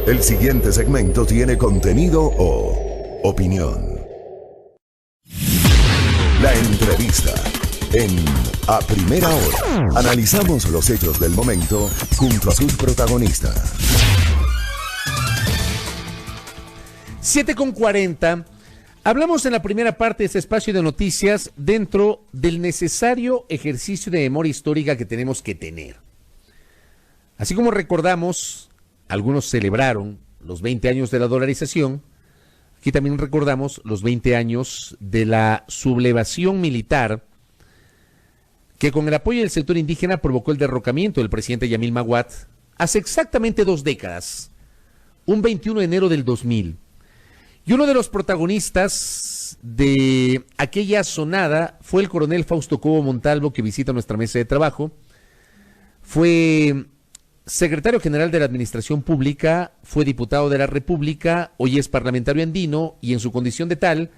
El siguiente segmento tiene contenido o opinión. La entrevista en A Primera Hora. Analizamos los hechos del momento junto a sus protagonistas. 7:40. Hablamos en la primera parte de este espacio de noticias dentro del necesario ejercicio de memoria histórica que tenemos que tener. Así como recordamos, algunos celebraron los 20 años de la dolarización, aquí también recordamos los 20 años de la sublevación militar que con el apoyo del sector indígena provocó el derrocamiento del presidente Yamil Maguad hace exactamente 2 décadas, un 21 de enero del 2000. Y uno de los protagonistas de aquella sonada fue el coronel Fausto Cobo Montalvo, que visita nuestra mesa de trabajo. Fue secretario general de la Administración Pública, fue diputado de la República, hoy es parlamentario andino y en su condición de tal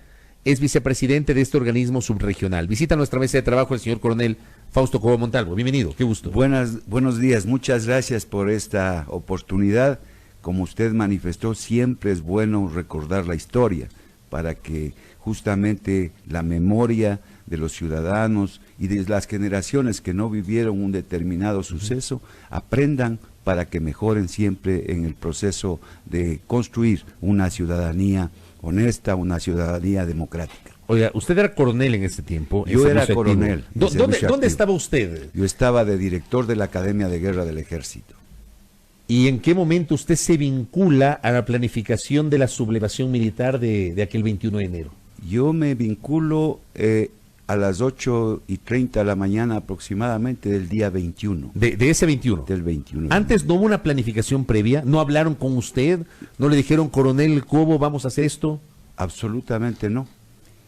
es vicepresidente de este organismo subregional. Visita nuestra mesa de trabajo el señor coronel Fausto Cobo Montalvo. Bienvenido, qué gusto. Buenos días, muchas gracias por esta oportunidad. Como usted manifestó, siempre es bueno recordar la historia para que justamente la memoria de los ciudadanos y de las generaciones que no vivieron un determinado suceso aprendan para que mejoren siempre en el proceso de construir una ciudadanía honesta, una ciudadanía democrática. Oiga, usted era coronel en ese tiempo. Yo era coronel. ¿Dónde estaba usted? Yo estaba de director de la Academia de Guerra del Ejército. ¿Y en qué momento usted se vincula a la planificación de la sublevación militar de aquel 21 de enero? Yo me vinculo a las 8:30 de la mañana aproximadamente del día 21. ¿De ese 21? Del 21. ¿Antes no hubo una planificación previa? ¿No hablaron con usted? ¿No le dijeron, coronel Cobo, vamos a hacer esto? Absolutamente no.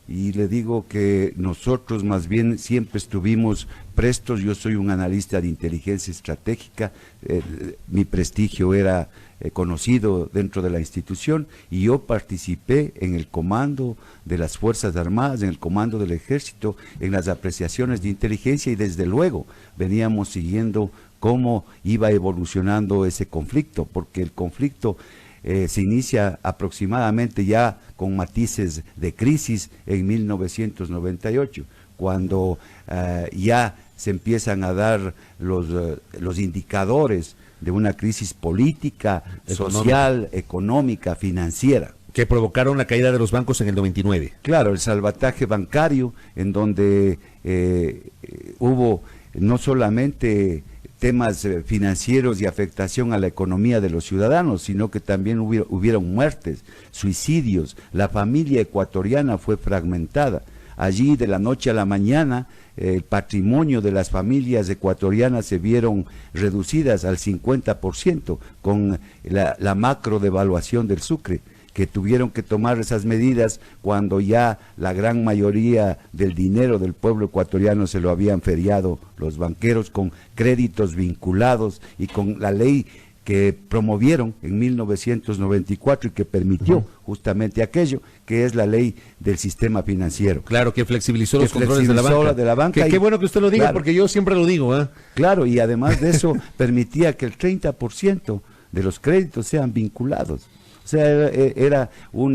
Y le digo que nosotros más bien siempre estuvimos prestos. Yo soy un analista de inteligencia estratégica, mi prestigio era conocido dentro de la institución y yo participé en el comando de las Fuerzas Armadas, en el comando del Ejército, en las apreciaciones de inteligencia y desde luego veníamos siguiendo cómo iba evolucionando ese conflicto, porque el conflicto se inicia aproximadamente ya con matices de crisis en 1998, cuando ya se empiezan a dar los indicadores de una crisis política, social, económica, financiera. Que provocaron la caída de los bancos en el 99. Claro, el salvataje bancario, en donde hubo no solamente temas financieros y afectación a la economía de los ciudadanos, sino que también hubieron muertes, suicidios, la familia ecuatoriana fue fragmentada. Allí de la noche a la mañana el patrimonio de las familias ecuatorianas se vieron reducidas al 50% con la macro devaluación del sucre, que tuvieron que tomar esas medidas cuando ya la gran mayoría del dinero del pueblo ecuatoriano se lo habían feriado los banqueros con créditos vinculados y con la ley que promovieron en 1994 y que permitió justamente aquello, que es la ley del sistema financiero. Claro, que flexibilizó los controles de la banca. Qué bueno que usted lo diga, claro, porque yo siempre lo digo. Claro, y además de eso permitía que el 30% de los créditos sean vinculados. O sea, era un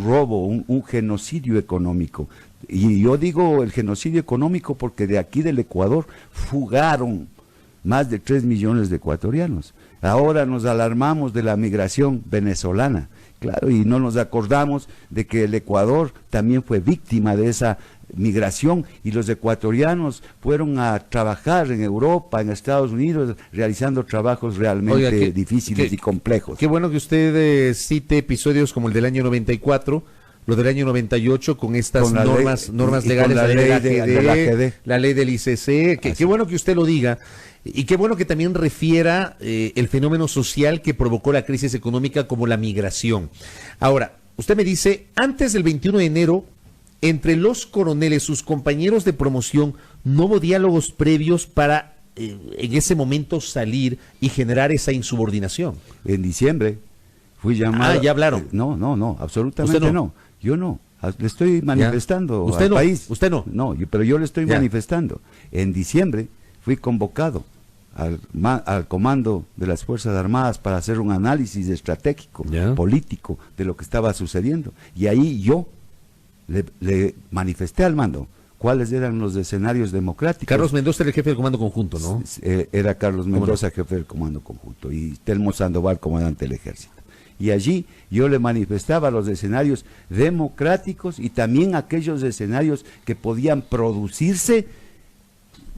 robo, un genocidio económico. Y yo digo el genocidio económico porque de aquí del Ecuador fugaron más de 3 millones de ecuatorianos. Ahora nos alarmamos de la migración venezolana, claro, y no nos acordamos de que el Ecuador también fue víctima de esa migración y los ecuatorianos fueron a trabajar en Europa, en Estados Unidos, realizando trabajos realmente difíciles y complejos. Qué bueno que usted cite episodios como el del año 94, lo del año 98 con estas normas legales, la ley del ICC, qué bueno que usted lo diga. Y qué bueno que también refiera el fenómeno social que provocó la crisis económica como la migración. Ahora, usted me dice, antes del 21 de enero, entre los coroneles, sus compañeros de promoción, ¿no hubo diálogos previos para en ese momento salir y generar esa insubordinación? En diciembre fui llamado. ¿Ya hablaron? No, absolutamente no. Yo no. Le estoy manifestando al país. ¿Usted no? No, pero yo le estoy manifestando. En diciembre fui convocado al comando de las Fuerzas Armadas para hacer un análisis estratégico, político, de lo que estaba sucediendo. Y ahí yo le manifesté al mando cuáles eran los escenarios democráticos. Carlos Mendoza era el jefe del comando conjunto, ¿no? Era Carlos Mendoza, jefe del comando conjunto, y Telmo Sandoval, comandante del ejército. Y allí yo le manifestaba los escenarios democráticos y también aquellos escenarios que podían producirse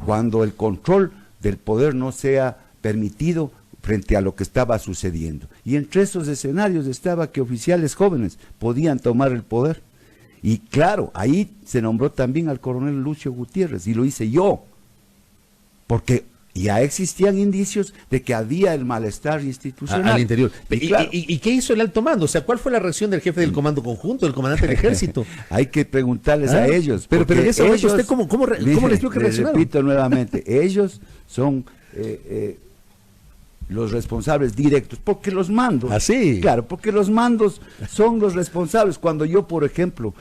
cuando el control del poder no sea permitido frente a lo que estaba sucediendo. Y entre esos escenarios estaba que oficiales jóvenes podían tomar el poder. Y claro, ahí se nombró también al coronel Lucio Gutiérrez, y lo hice yo, porque ya existían indicios de que había el malestar institucional. Al interior. Claro. ¿Y qué hizo el alto mando? O sea, ¿cuál fue la reacción del jefe del comando conjunto, del comandante del ejército? Hay que preguntarles a ellos. Pero en ese momento, ellos, ¿usted cómo les vio que reaccionaron? Repito nuevamente, ellos son los responsables directos, porque los mandos, claro, porque los mandos son los responsables. Cuando yo, por ejemplo,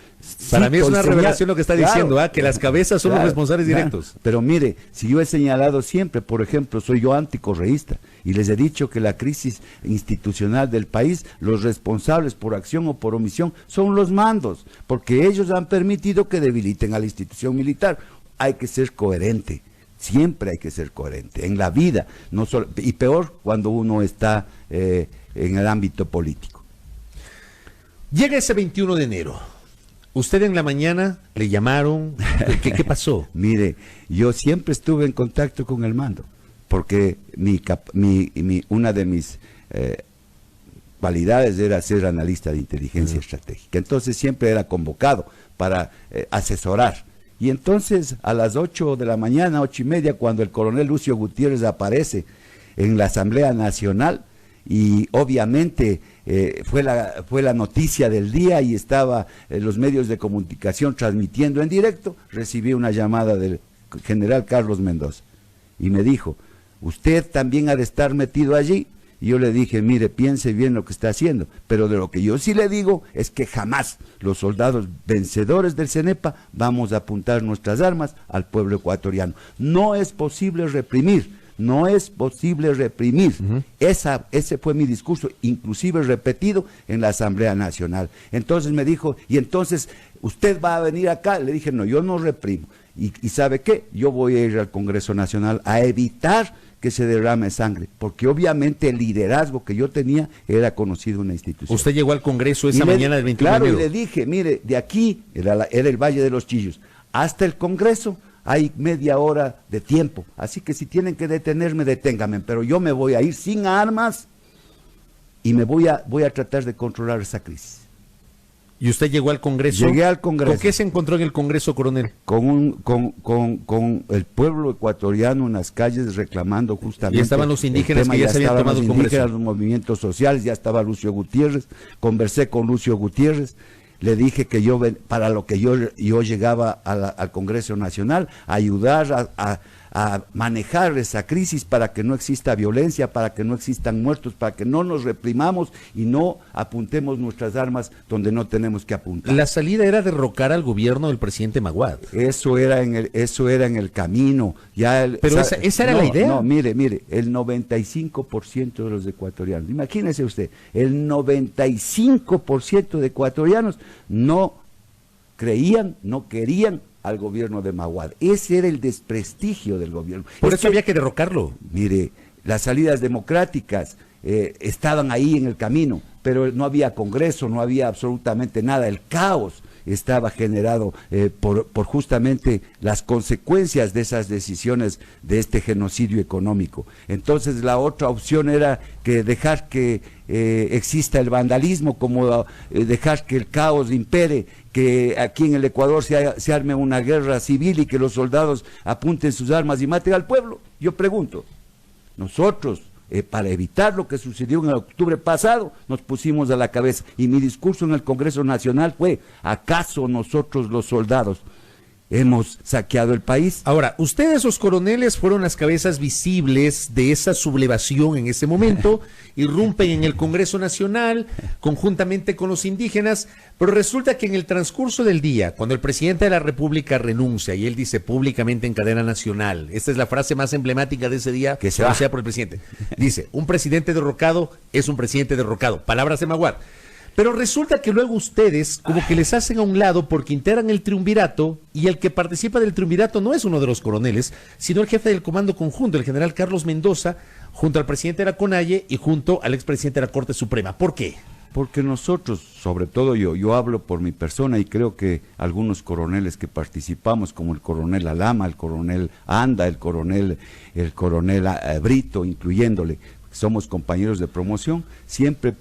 para mí es una revelación lo que está diciendo, que las cabezas son los responsables directos. Pero mire, si yo he señalado siempre, por ejemplo, soy yo anticorreísta, y les he dicho que la crisis institucional del país, los responsables por acción o por omisión, son los mandos, porque ellos han permitido que debiliten a la institución militar. Hay que ser coherente. Siempre hay que ser coherente en la vida, no solo, y peor cuando uno está en el ámbito político. Llega ese 21 de enero. Usted en la mañana le llamaron. ¿Qué pasó? Mire, yo siempre estuve en contacto con el mando, porque una de mis cualidades era ser analista de inteligencia estratégica. Entonces siempre era convocado para asesorar. Y entonces a las 8 de la mañana, 8:30, cuando el coronel Lucio Gutiérrez aparece en la Asamblea Nacional, y obviamente fue la noticia del día y estaba los medios de comunicación transmitiendo en directo, recibí una llamada del general Carlos Mendoza y me dijo: usted también ha de estar metido allí. Y yo le dije: mire, piense bien lo que está haciendo, pero de lo que yo sí le digo es que jamás los soldados vencedores del CENEPA vamos a apuntar nuestras armas al pueblo ecuatoriano. No es posible reprimir, no es posible reprimir. Ese fue mi discurso, inclusive repetido en la Asamblea Nacional. Entonces me dijo: y entonces usted va a venir acá. Le dije: no, yo no reprimo. Y ¿sabe qué? Yo voy a ir al Congreso Nacional a evitar que se derrame sangre, porque obviamente el liderazgo que yo tenía era conocido en la institución. Usted llegó al Congreso esa mañana del 21 de enero. Claro, y le dije: mire, de aquí, era el Valle de los Chillos, hasta el Congreso hay media hora de tiempo, así que si tienen que detenerme, deténganme, pero yo me voy a ir sin armas y voy a tratar de controlar esa crisis. ¿Y usted llegó al Congreso? Llegué al Congreso. ¿Con qué se encontró en el Congreso, coronel? Con el pueblo ecuatoriano en las calles reclamando justamente. Y estaban los indígenas que ya se habían tomado el Congreso. Los movimientos sociales, ya estaba Lucio Gutiérrez. Conversé con Lucio Gutiérrez. Le dije que para lo que yo llegaba al Congreso Nacional, a ayudar a manejar esa crisis para que no exista violencia, para que no existan muertos, para que no nos reprimamos y no apuntemos nuestras armas donde no tenemos que apuntar. La salida era derrocar al gobierno del presidente Maguad. Eso era en el camino. Pero esa era la idea. No, mire, el 95% de los ecuatorianos, imagínese usted, el 95% de ecuatorianos no creían, no querían al gobierno de Maguad. Ese era el desprestigio del gobierno. Por eso había que derrocarlo. Mire, las salidas democráticas estaban ahí en el camino, pero no había Congreso, no había absolutamente nada. El caos estaba generado por justamente las consecuencias de esas decisiones de este genocidio económico. Entonces la otra opción era que dejar que exista el vandalismo, como dejar que el caos impere, que aquí en el Ecuador se arme una guerra civil y que los soldados apunten sus armas y maten al pueblo. Yo pregunto, nosotros, para evitar lo que sucedió en el octubre pasado, nos pusimos a la cabeza, y mi discurso en el Congreso Nacional fue: ¿acaso nosotros los soldados hemos saqueado el país. Ahora, ustedes, los coroneles, fueron las cabezas visibles de esa sublevación en ese momento, irrumpen en el Congreso Nacional, conjuntamente con los indígenas, pero resulta que en el transcurso del día, cuando el presidente de la República renuncia, y él dice públicamente en cadena nacional, esta es la frase más emblemática de ese día, que se no va. sea por el presidente, dice, un presidente derrocado es un presidente derrocado, palabras de Maguad. Pero resulta que luego ustedes como que les hacen a un lado porque integran el triunvirato y el que participa del triunvirato no es uno de los coroneles, sino el jefe del comando conjunto, el general Carlos Mendoza, junto al presidente de la CONAIE y junto al expresidente de la Corte Suprema. ¿Por qué? Porque nosotros, sobre todo yo hablo por mi persona y creo que algunos coroneles que participamos, como el coronel Alama, el coronel Anda, el coronel Brito, incluyéndole, somos compañeros de promoción, siempre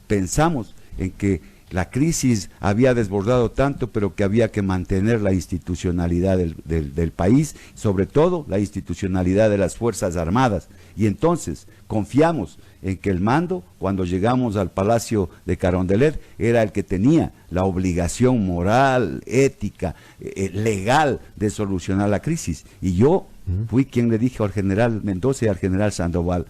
pensamos en que la crisis había desbordado tanto, pero que había que mantener la institucionalidad del país, sobre todo la institucionalidad de las Fuerzas Armadas. Y entonces confiamos en que el mando, cuando llegamos al Palacio de Carondelet, era el que tenía la obligación moral, ética, legal de solucionar la crisis. Y yo fui quien le dije al general Mendoza y al general Sandoval,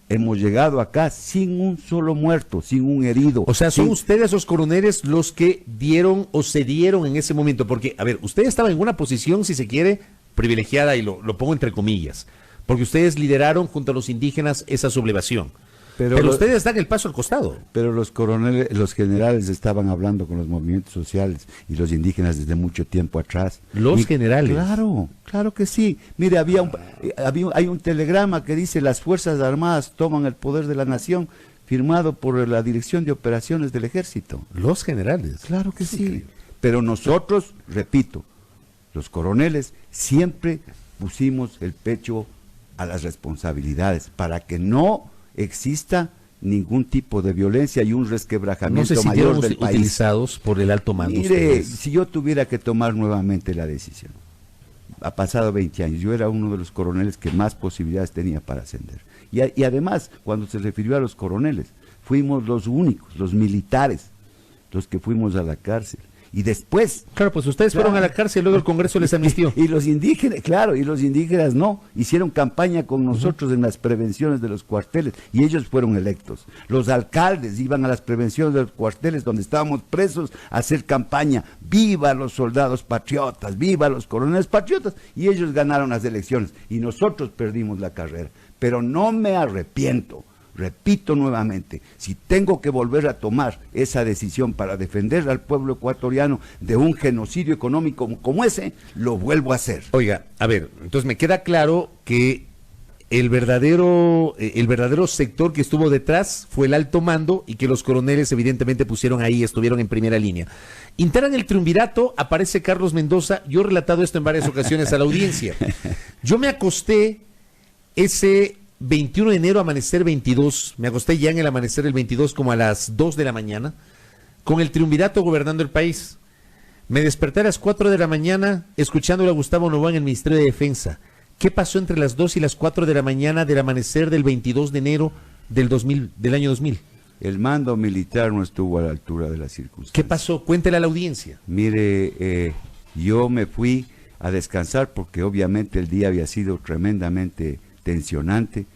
hemos llegado acá sin un solo muerto, sin un herido. O sea, son ustedes los coroneles los que dieron o cedieron en ese momento, porque, a ver, ustedes estaban en una posición, si se quiere, privilegiada, y lo pongo entre comillas, porque ustedes lideraron junto a los indígenas esa sublevación. Pero ustedes dan el paso al costado. Pero los coroneles, los generales estaban hablando con los movimientos sociales y los indígenas desde mucho tiempo atrás. Los generales. Claro que sí. Mire, hay un telegrama que dice: las Fuerzas Armadas toman el poder de la nación, firmado por la Dirección de Operaciones del Ejército. Los generales. Claro que sí. Pero nosotros, repito, los coroneles siempre pusimos el pecho a las responsabilidades para que no exista ningún tipo de violencia y un resquebrajamiento mayor del país. Utilizados por el alto mando. Mire, ustedes. si yo tuviera que tomar nuevamente la decisión, ha pasado 20 años, yo era uno de los coroneles que más posibilidades tenía para ascender. Y además, cuando se refirió a los coroneles, fuimos los únicos, los militares, los que fuimos a la cárcel. Y después... Claro, pues ustedes fueron a la cárcel y luego el Congreso les amnistió. Y los indígenas, claro, y los indígenas no, hicieron campaña con nosotros en las prevenciones de los cuarteles y ellos fueron electos. Los alcaldes iban a las prevenciones de los cuarteles donde estábamos presos a hacer campaña. ¡Viva los soldados patriotas! ¡Viva los coroneles patriotas! Y ellos ganaron las elecciones y nosotros perdimos la carrera. Pero no me arrepiento. Repito nuevamente, si tengo que volver a tomar esa decisión para defender al pueblo ecuatoriano de un genocidio económico como ese, lo vuelvo a hacer. Oiga, a ver, entonces me queda claro que el verdadero sector que estuvo detrás fue el alto mando y que los coroneles evidentemente pusieron ahí, estuvieron en primera línea. Integran el triunvirato, aparece Carlos Mendoza, yo he relatado esto en varias ocasiones a la audiencia. Yo me acosté ese 21 de enero, amanecer 22, me acosté ya en el amanecer del 22 como a las 2 de la mañana, con el triunvirato gobernando el país. Me desperté a las 4 de la mañana escuchándole a Gustavo Novoa en el Ministerio de Defensa. ¿Qué pasó entre las 2 y las 4 de la mañana del amanecer del 22 de enero del año 2000? El mando militar no estuvo a la altura de las circunstancias. ¿Qué pasó? Cuéntele a la audiencia. Mire, yo me fui a descansar porque obviamente el día había sido tremendamente tensionante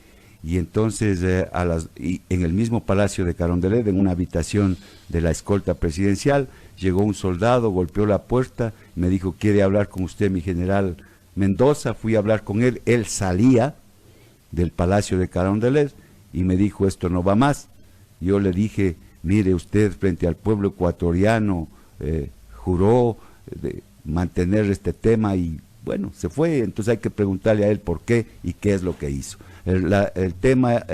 y entonces en el mismo Palacio de Carondelet, en una habitación de la escolta presidencial, llegó un soldado, golpeó la puerta, me dijo: ¿quiere hablar con usted, mi general Mendoza? Fui a hablar con él, él salía del Palacio de Carondelet y me dijo: esto no va más. Yo le dije: mire, usted frente al pueblo ecuatoriano juró mantener este tema y bueno, se fue. Entonces hay que preguntarle a él por qué y qué es lo que hizo. El tema,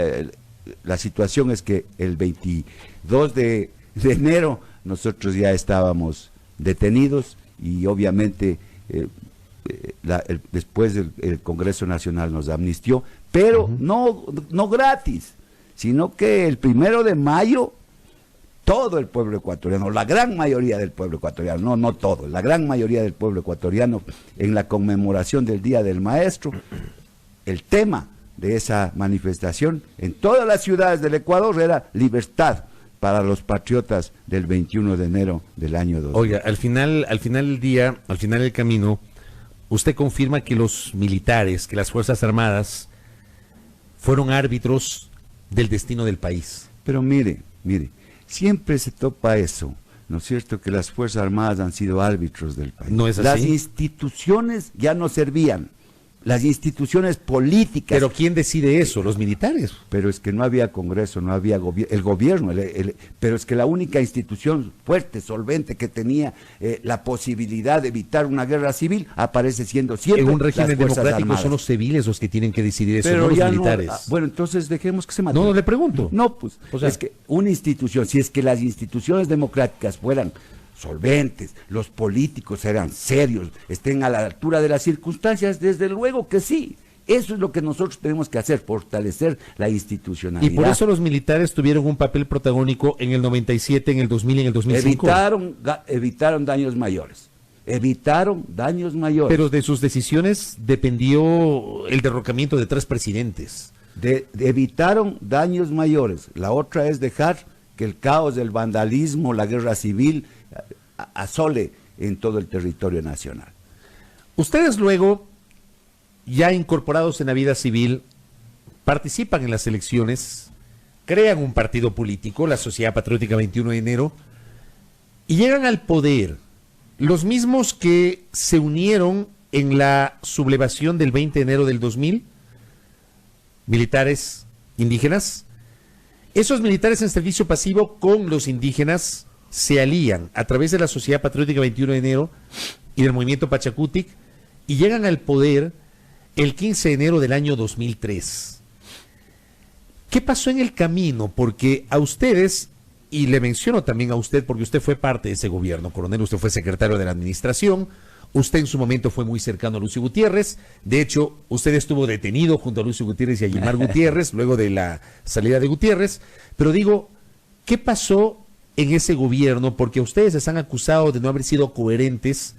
la situación es que el 22 de enero nosotros ya estábamos detenidos y obviamente después el Congreso Nacional nos amnistió, pero no gratis, sino que el 1 de mayo todo el pueblo ecuatoriano, la gran mayoría del pueblo ecuatoriano, no todo, la gran mayoría del pueblo ecuatoriano, en la conmemoración del Día del Maestro, el tema de esa manifestación en todas las ciudades del Ecuador era libertad para los patriotas del 21 de enero del año 2000. Oiga, al final del día, al final del camino, usted confirma que los militares, que las Fuerzas Armadas fueron árbitros del destino del país. Pero mire, siempre se topa eso, ¿no es cierto? Que las Fuerzas Armadas han sido árbitros del país. ¿No es así? Las instituciones ya no servían. Las instituciones políticas. ¿Pero quién decide eso? Los militares. Pero es que no había Congreso, no había el gobierno, pero es que la única institución fuerte, solvente, que tenía la posibilidad de evitar una guerra civil, aparece siendo siempre en un régimen las Fuerzas democrático Armadas. Son los civiles los que tienen que decidir eso, Pero no los ya militares. bueno, entonces dejemos que se maten. No, le pregunto. No, pues, O sea, es que una institución, si es que las instituciones democráticas fueran solventes, los políticos eran serios, estén a la altura de las circunstancias, desde luego que sí. Eso es lo que nosotros tenemos que hacer, fortalecer la institucionalidad. Y por eso los militares tuvieron un papel protagónico en el 97, en el 2000 y en el 2005. Evitaron daños mayores. Evitaron daños mayores. Pero de sus decisiones dependió el derrocamiento de 3 presidentes. Evitaron daños mayores. La otra es dejar que el caos, el vandalismo, la guerra civil asole en todo el territorio nacional. Ustedes luego, ya incorporados en la vida civil, participan en las elecciones, crean un partido político, la Sociedad Patriótica 21 de enero, y llegan al poder los mismos que se unieron en la sublevación del 20 de enero del 2000, militares indígenas. Esos militares en servicio pasivo con los indígenas se alían a través de la Sociedad Patriótica 21 de enero y del movimiento Pachacutic y llegan al poder el 15 de enero del año 2003. ¿Qué pasó en el camino? Porque a ustedes, y le menciono también a usted porque usted fue parte de ese gobierno, coronel, usted fue secretario de la administración, usted en su momento fue muy cercano a Lucio Gutiérrez, de hecho, usted estuvo detenido junto a Lucio Gutiérrez y a Guimar Gutiérrez, luego de la salida de Gutiérrez, pero digo, ¿qué pasó en ese gobierno? Porque ustedes están acusados de no haber sido coherentes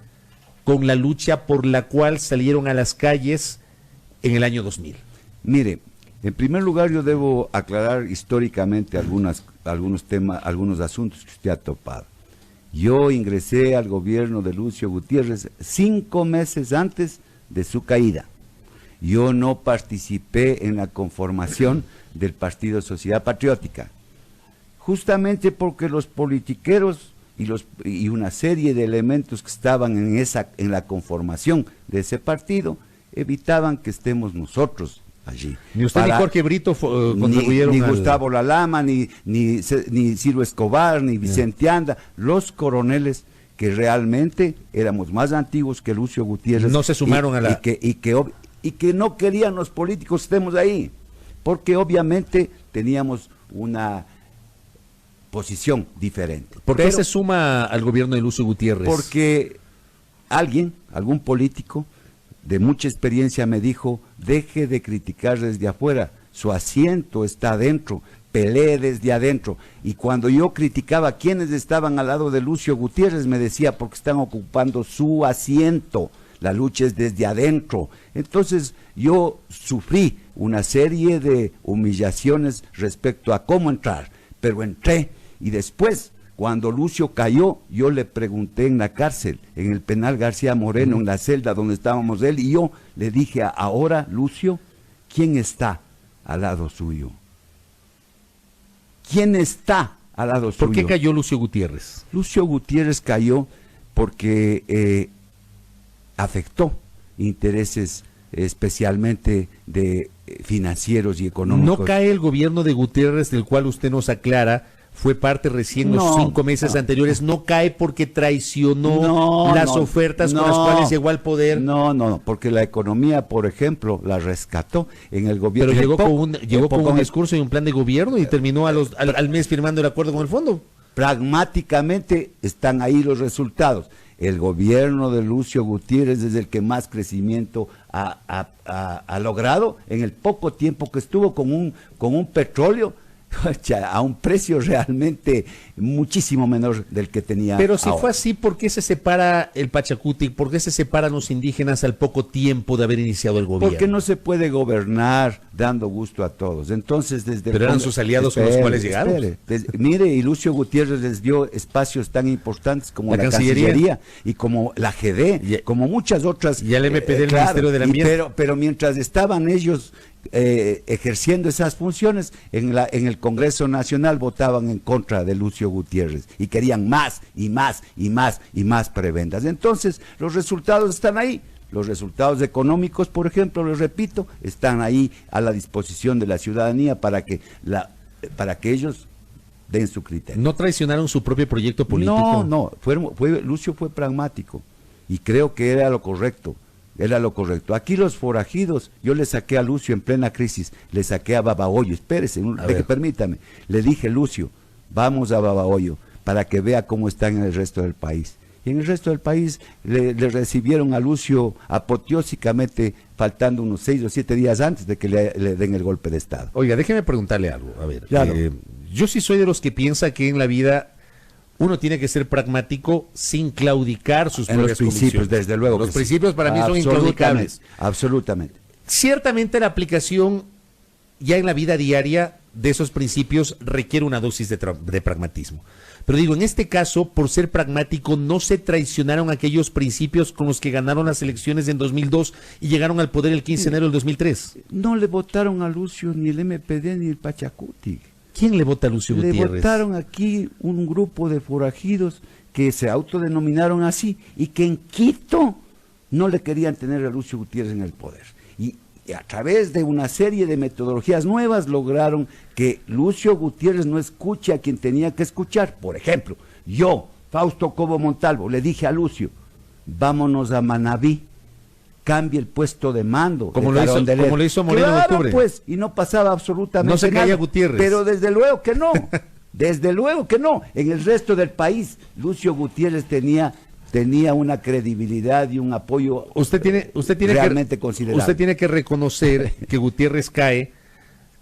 con la lucha por la cual salieron a las calles en el año 2000. Mire, en primer lugar yo debo aclarar históricamente algunos temas, algunos asuntos que usted ha topado. Yo ingresé al gobierno de Lucio Gutiérrez 5 meses antes de su caída. Yo no participé en la conformación del Partido Sociedad Patriótica, justamente porque los politiqueros y una serie de elementos que estaban en la conformación de ese partido evitaban que estemos nosotros allí. Ni usted ni Jorge Brito contribuyeron ni Gustavo Lalama, ni Ciro Escobar, ni Vicente Anda, los coroneles que realmente éramos más antiguos que Lucio Gutiérrez. No se sumaron a la... Y que no querían los políticos que estemos ahí, porque obviamente teníamos una posición diferente. ¿Por qué se suma al gobierno de Lucio Gutiérrez? Porque algún político de mucha experiencia me dijo, deje de criticar desde afuera, su asiento está adentro, pelee desde adentro. Y cuando yo criticaba a quienes estaban al lado de Lucio Gutiérrez, me decía, porque están ocupando su asiento, la lucha es desde adentro. Entonces yo sufrí una serie de humillaciones respecto a cómo entrar, pero entré y después, cuando Lucio cayó, yo le pregunté en la cárcel, en el penal García Moreno, en la celda donde estábamos él, y yo le dije, ahora, Lucio, ¿quién está al lado suyo? ¿Quién está al lado suyo? ¿Por qué cayó Lucio Gutiérrez? Lucio Gutiérrez cayó porque afectó intereses especialmente de financieros y económicos. ¿No cae el gobierno de Gutiérrez, del cual usted nos aclara, fue parte recién los 5 meses anteriores, no cae porque traicionó las ofertas con las cuales llegó al poder? No, porque la economía, por ejemplo, la rescató en el gobierno. Pero llegó con un discurso y un plan de gobierno y terminó al mes firmando el acuerdo con el fondo. Pragmáticamente están ahí los resultados. El gobierno de Lucio Gutiérrez es el que más crecimiento ha logrado en el poco tiempo que estuvo con un petróleo a un precio realmente muchísimo menor del que tenía. Pero si ahora fue así, ¿por qué se separa el Pachacutic? ¿Por qué se separan los indígenas al poco tiempo de haber iniciado el gobierno? Porque no se puede gobernar dando gusto a todos. Entonces, desde pero eran sus aliados con los cuales llegaron. Mire, y Lucio Gutiérrez les dio espacios tan importantes como la Cancillería y como la GD, como muchas otras. Y el MPD, el Ministerio del Ambiente. Pero mientras estaban ellos ejerciendo esas funciones, en el Congreso Nacional votaban en contra de Lucio Gutiérrez y querían más y más y más y más prebendas. Entonces, los resultados están ahí. Los resultados económicos, por ejemplo, les repito, están ahí a la disposición de la ciudadanía para que ellos den su criterio. ¿No traicionaron su propio proyecto político? No, Lucio fue pragmático y creo que era lo correcto. Aquí los forajidos, yo le saqué a Lucio en plena crisis, le saqué a Babahoyo, espérese, permítame, le dije, Lucio, vamos a Babahoyo para que vea cómo está en el resto del país. Y en el resto del país le recibieron a Lucio apoteósicamente, faltando unos 6 o 7 días antes de que le den el golpe de Estado. Oiga, déjeme preguntarle algo, a ver, claro. Yo sí soy de los que piensa que en la vida uno tiene que ser pragmático sin claudicar sus propias principios, desde luego. Los principios para mí son inclaudicables. Absolutamente. Ciertamente la aplicación ya en la vida diaria de esos principios requiere una dosis de pragmatismo. Pero digo, en este caso, por ser pragmático, no se traicionaron aquellos principios con los que ganaron las elecciones en 2002 y llegaron al poder el 15 de enero del 2003. No le votaron a Lucio ni el MPD ni el Pachacuti. ¿Quién le vota a Lucio Gutiérrez? Le votaron aquí un grupo de forajidos que se autodenominaron así y que en Quito no le querían tener a Lucio Gutiérrez en el poder. Y a través de una serie de metodologías nuevas lograron que Lucio Gutiérrez no escuche a quien tenía que escuchar. Por ejemplo, yo, Fausto Cobo Montalvo, le dije a Lucio, vámonos a Manabí, cambie el puesto de mando. Como lo hizo Moreno en octubre. Pues, y no pasaba absolutamente nada. No se caía Gutiérrez. Pero desde luego que no, desde luego que no. En el resto del país, Lucio Gutiérrez tenía una credibilidad y un apoyo realmente considerable. Usted tiene que reconocer que Gutiérrez cae.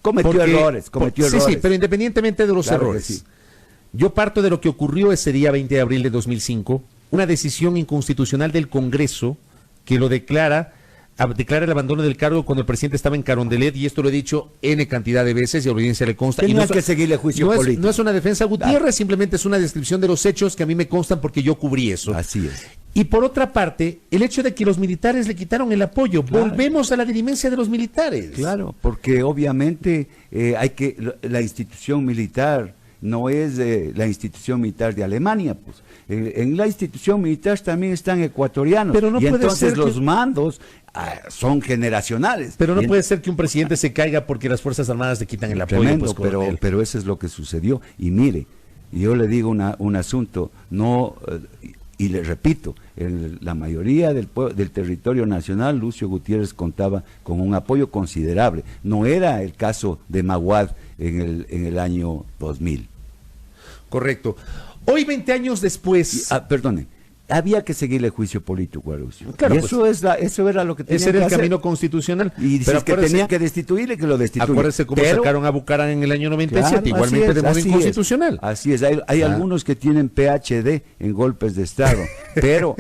Cometió errores. Sí, pero independientemente de los errores. Sí. Yo parto de lo que ocurrió ese día 20 de abril de 2005, una decisión inconstitucional del Congreso que lo declara el abandono del cargo cuando el presidente estaba en Carondelet, y esto lo he dicho N cantidad de veces y a la audiencia le consta. Y no hay que seguirle juicio político. No es una defensa a Gutiérrez, simplemente es una descripción de los hechos que a mí me constan porque yo cubrí eso. Así es. Y por otra parte, el hecho de que los militares le quitaron el apoyo. Claro. Volvemos a la dirimencia de los militares. Claro, porque obviamente la institución militar no es la institución militar de Alemania, pues. En la institución militar también están ecuatorianos. Pero no y puede entonces ser los mandos son generacionales. Pero no puede ser que un presidente se caiga porque las Fuerzas Armadas le quitan el apoyo. Tremendo, pues, pero eso es lo que sucedió. Y mire, yo le digo un asunto, y le repito, la mayoría del territorio nacional, Lucio Gutiérrez contaba con un apoyo considerable. No era el caso de Maguad en el año 2000. Correcto. Hoy, 20 años después... Perdone, había que seguirle juicio político a Lucio. Claro, y eso era lo que tenía que hacer. Ese era el camino constitucional. Y si es que tenían que destituirle, que lo destituyan. Acuérdese cómo sacaron a Bucaram en el año 97, claro, igualmente de modo inconstitucional. Así es, hay algunos que tienen PhD en golpes de Estado, pero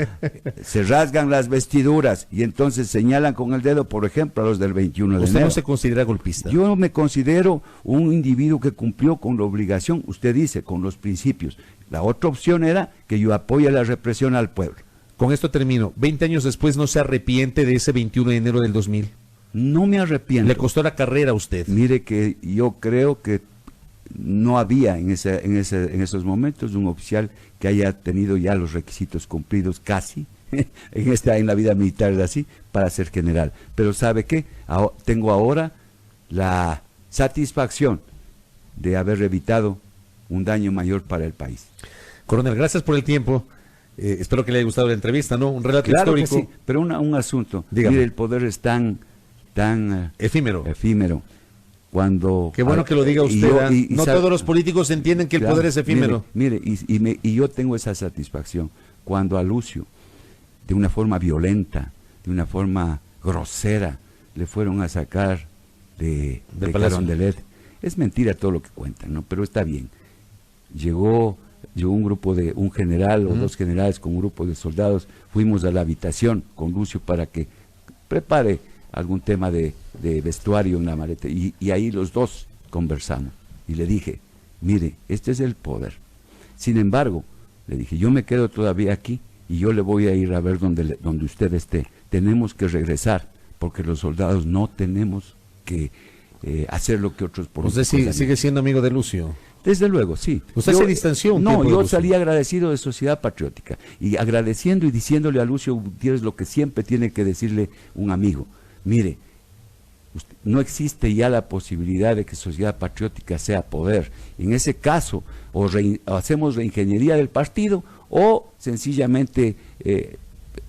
se rasgan las vestiduras y entonces señalan con el dedo, por ejemplo, a los del 21 de enero. ¿Usted no se considera golpista? Yo me considero un individuo que cumplió con la obligación, usted dice, con los principios. La otra opción era que yo apoye la represión al pueblo. Con esto termino. 20 años después, ¿no se arrepiente de ese 21 de enero del 2000? No me arrepiento. ¿Le costó la carrera a usted? Mire que yo creo que no había en esos momentos un oficial que haya tenido ya los requisitos cumplidos casi, en la vida militar es así, para ser general. Pero ¿sabe qué? Tengo ahora la satisfacción de haber evitado un daño mayor para el país. Coronel, gracias por el tiempo. Espero que le haya gustado la entrevista, ¿no? Un relato histórico. Que sí, pero un asunto. Dígame. Mire, el poder es tan efímero. Cuando... Qué bueno que lo diga usted. No todos los políticos entienden que el poder es efímero. Mire, y yo tengo esa satisfacción. Cuando a Lucio, de una forma violenta, de una forma grosera, le fueron a sacar de Carondelet. Es mentira todo lo que cuentan, ¿no? Pero está bien. Llegó un general o dos generales con un grupo de soldados, fuimos a la habitación con Lucio para que prepare algún tema de de vestuario en la maleta, y ahí los dos conversamos. Y le dije, mire, este es el poder. Sin embargo, le dije, yo me quedo todavía aquí y yo le voy a ir a ver donde usted esté. Tenemos que regresar, porque los soldados no tenemos que hacer lo que otros por nosotros. ¿Usted sigue siendo amigo de Lucio? Desde luego, sí. ¿Usted se distanció un tiempo de yo Lucio? salí agradecido de Sociedad Patriótica y agradeciendo y diciéndole a Lucio Gutiérrez lo que siempre tiene que decirle un amigo. Mire, no existe ya la posibilidad de que Sociedad Patriótica sea poder. En ese caso, o hacemos reingeniería del partido o sencillamente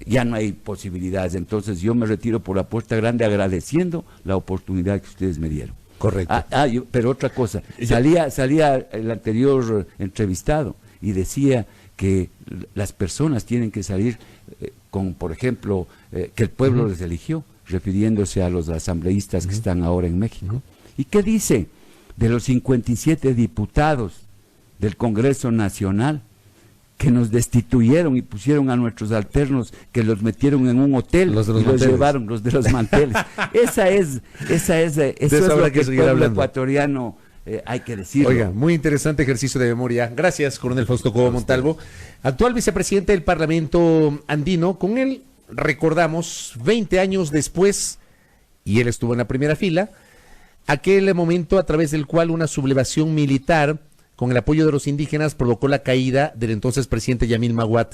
ya no hay posibilidades. Entonces yo me retiro por la puerta grande agradeciendo la oportunidad que ustedes me dieron. Correcto. Pero otra cosa, salía el anterior entrevistado y decía que las personas tienen que salir con, por ejemplo, que el pueblo les eligió, refiriéndose a los asambleístas que están ahora en México. ¿Y qué dice de los 57 diputados del Congreso Nacional que nos destituyeron y pusieron a nuestros alternos, que los metieron en un hotel y los llevaron, los de los manteles? Eso es lo que el pueblo ecuatoriano hay que decirlo. Oiga, muy interesante ejercicio de memoria. Gracias, coronel Fausto Cobo Montalvo, actual vicepresidente del Parlamento andino. Con él recordamos 20 años después, y él estuvo en la primera fila, aquel momento a través del cual una sublevación militar con el apoyo de los indígenas provocó la caída del entonces presidente Yamil Maguad.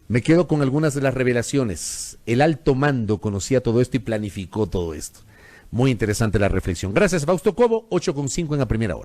Me quedo con algunas de las revelaciones. El alto mando conocía todo esto y planificó todo esto. Muy interesante la reflexión. Gracias, Fausto Cobo, 8:05 en la primera hora.